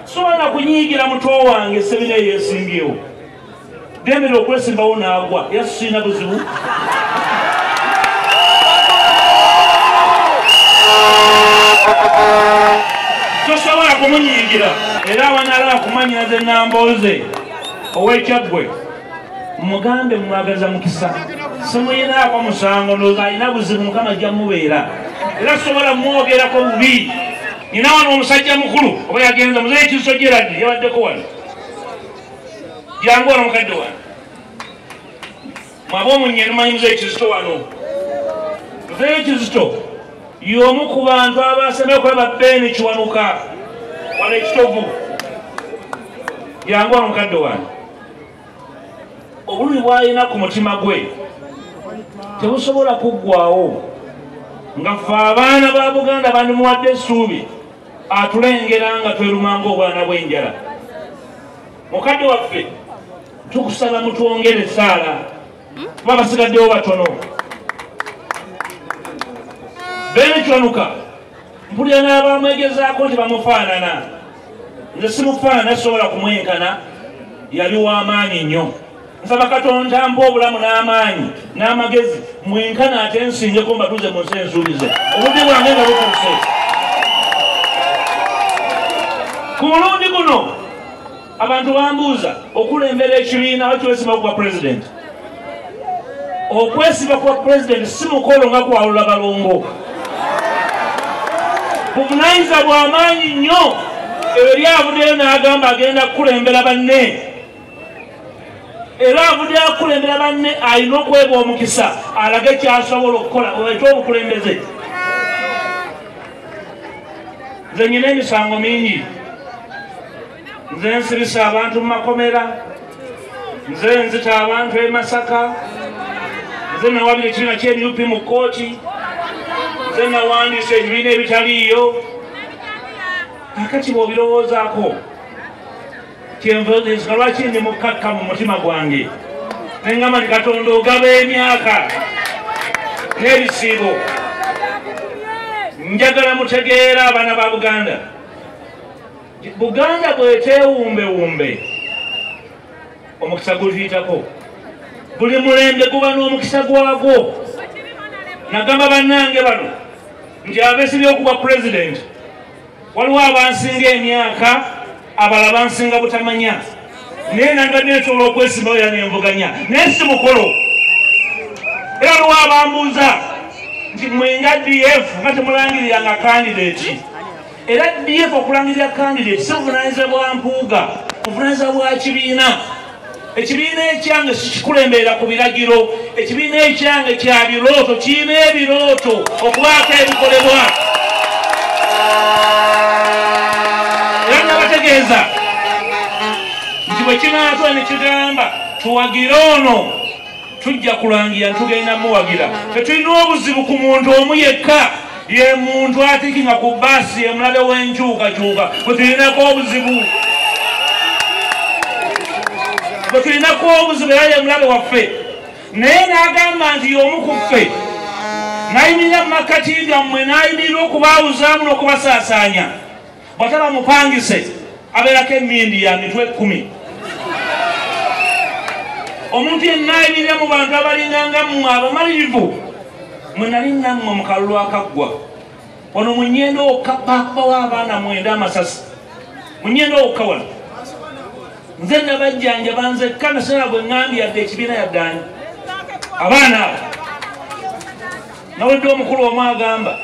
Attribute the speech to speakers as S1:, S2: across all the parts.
S1: sobola kunyigira muto wange semina yesimbiyo demero okwesimbawo naagwa yasina buzibu tosobola kumunyigira era wanala kumanyira ze namboze ow'ekyaggwe mugambe mwagaza mukisa simuyinaako musango ndowooza alina buzibu mukama ajja mubeera era sobola mwogerako bubi nina wano omusajja mukulu oba yagenza muzeeyi Kizito Gerald yabaddeko wano jangu wano mukadde wano mwaba omunye numanyi muzeeyi Kizito wano muzeeyi Kizito y'omu ku bantu abasembe okulaba Beeni Kiwanuka wano ekitovu jangu wano mukadde wano obulumi bw'alina ku mutima gwe tebusobola kuggwawo nga ffe abaana ba Buganda bandimuwadde essuubi atulengera nga twerumanga obwana bw'enjala. Mukadde waffe tukusaba mutwongere essaala kuba basigaddewo batono. Beeni Kiwanuka mpulira n'abamwegezaako nti bamufaanana, nze simufaanana sobola kumwenkana, yali w'amaanyi nnyo. Nsaba Katonda ampa obulamu n'amaanyi n'amagezi mwenkana ate nsingeko mbatuuze mu nsi ensuubize obudde bwange nga butuuse. Ku mulundi guno abantu bambuuza okulembera ekibiina wakiwesiba kuba pulezidenti. Okwesiba kuba pulezidenti si mukolo nga kwalula balongo, buvunaanyizibwa bw'amaanyi nnyo. Eri avuddeyo n'agamba agenda kukulembera banne, era avudde akulembera banne alina okweba omukisa alage kyasobola okukola obaite obukulembeze. Nze nyina emisango mingi, nze nsirisa abantu mu makomera, nze nzita abantu e Masaka, nze nawabira ekibiina ky'NUP mu kkooti, nze nawandiisa ebibiina ebitaliiyo. Kakati bw'obirowoozaako kyenva lwaki ndi mukkakka mu mutima gwange nengamba nti Katonda ogaba emyaka n'ebisiibo. Njagala mutegeera abaana ba Buganda, Buganda bw'eteewumbewumbe omukisa guluyitako. Buli mulembe guba n'omukisa gwagwo. Nagamba bannange bano nti abeesibye okuba pulezidenti waliwo abansinga emyaka, abalala bansinga butamanya, naye nange neesobola okwesimbawo era nenvuganya naye si mukolo. Era waliwo abambuuza nti mwenga DF nga temulangiriranga kandidati. Era DF okulangirira kandidati si buvunaanyizibwa bwa mpuuga, buvunaanyizibwa bwa kibiina. Ekibiina ekyange sikikulemberera ku biragiro, ekibiina ekyange kya birooto, kirina ebirooto okubaako ebikolebwa. Era nabategeeza nti bwe kinaatwa ne kigamba tuwagire ono tujja kulangira ntugenda muwagira. Tetulina obuzibu ku muntu omu yekka, ye muntu atikinga ku bbaasi ye mulabe w'enkyukakyuka bwe tulinako obuzibu. Bwe tulinako obuzibu era ye mulabe waffe. Naye n'agamba nti y'omu ku ffe n'ayimirira mu makkati gammwe n'ayimirira okubaawuzaamu n'okubasaasaanya. Bw'ataba mupangise abeerako emmindi ya mitwe 10. Omuntu yenna ayimirira mu bantu abalinganga mmwe abamalirivu, mwe nali nammwe mu kalulu akaggwa. Wano mu nnyendo okka baakubawo abaana 9 amasasi mu nnyendo okka wano. Nze nabajjanjaba nzekka naseera bwe ŋŋambye yadde ekibiina yaddaani abaana abo. Nawulidde omukulu omu agamba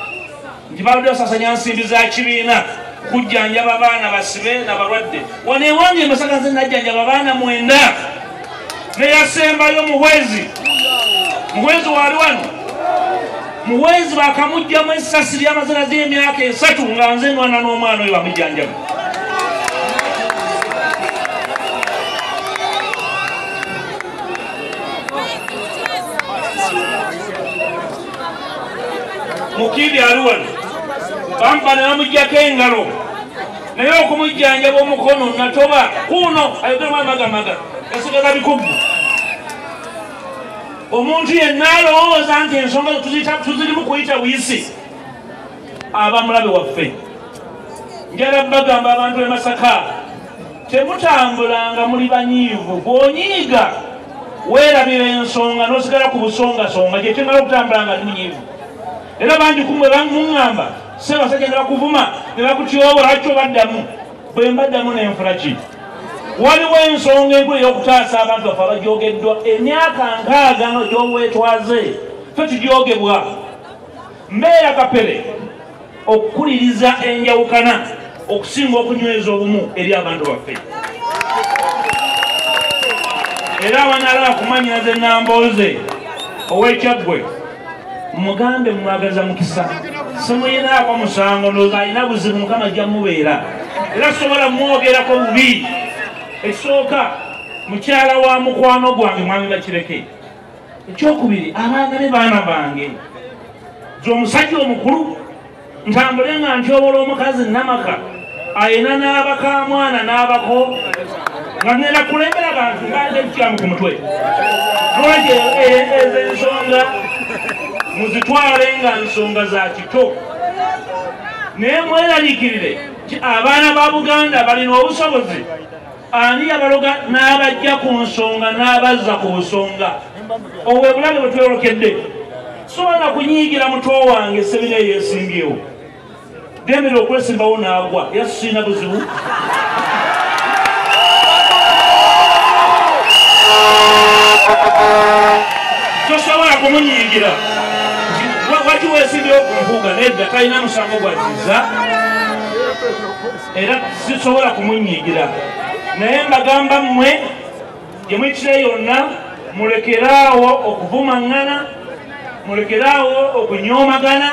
S1: nti baludde basasanya nsimbi za kibiina kujjanjaba abaana basibe n'abalwadde. Wano ewange Masaka nze najjanjaba abaana 9 neyasembayo muhwezi waali wano. Muhwezi bakamugjamu essasi ly'amazina z'emyaka 3 nga nze nwana n'omwana oyo bamujjanjaba. Mukidi ali wano bampa ne bamuggyako engalo, naye okumujjanjaba omukono natoba kuno ayogeramu amagamaga yasigaza bikubu. Omuntu yenna alowooza nti ensonga tuzirimu kuyita buyisi aba mulabe waffe. njala bagamba abantu e Masaka temutambulanga muli banyiivu bw'onyiiga weerabira ensonga n'osigala ku busongasonga kye kyengala okutambulanga ndi munyiivu era bangi kumwe bamuŋŋamba Ssaabasajja ne bakuvuma ne bakutyobola lwaki obaddamu bwe mbaddamu n'enfula ki waliwo ensonga enkulu ey'okutaasa abantu baffe abajoogeddwa emyaka nkaaga nga gy'obwetwaze fe tujoogebwa mbeera kapere okukuliriza enjawukana okusinga okunyweza obumu eri abantu baffe era wanalaba kumanyiraza ennambooze ow'ekyaggwe mugambe mwagaza mukisa simuyinaako musango ndowooza alina buzibu Mukama ajja mubeera era sobola mwogerako bubi ekisooka mukyala wa mukwano gwange mwami bakireke ekyokubiri abaana be baana bange nze omusajja omukulu ntambule nga ntyobola omukazi namaka ayina n'abakamwana n'abako nga ngenda kulembera bantu ngande ekikyamu ku mutwe lwaki ezo ensonga muzitwale nga nsonga za kito naye mweraliikirire abaana ba Buganda balina obusobozi ani abaloga n'abajja ku nsonga n'abazza ku busonga obwe bulabe bwe twolokedde sobola kunyiigira muto wange Sebina yeesimbyewo demera okwesimbawo n'agwa yasina buzibu tosobola kumunyiigira waki weesimbyewo ku mpuuga nedda talina musango gwazizza era sisobola kumunyiigira naye mbagamba mmwe gye mwitire yonna mulekeraawo okuvumaŋŋana mulekeraawo okunyoomagana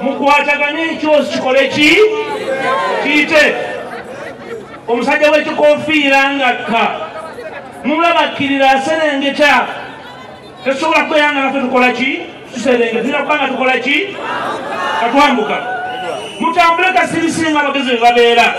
S1: mukwatagane ekyosi kikole ki kiyite omusajja w'ekikofiira ngakka mumulabakkirira aserengeta tesobola kweyanga naffe tukola ki tuserengeta tulina kubanga tukola ki katwambuka mutambule kasirisinga abagezi be babeera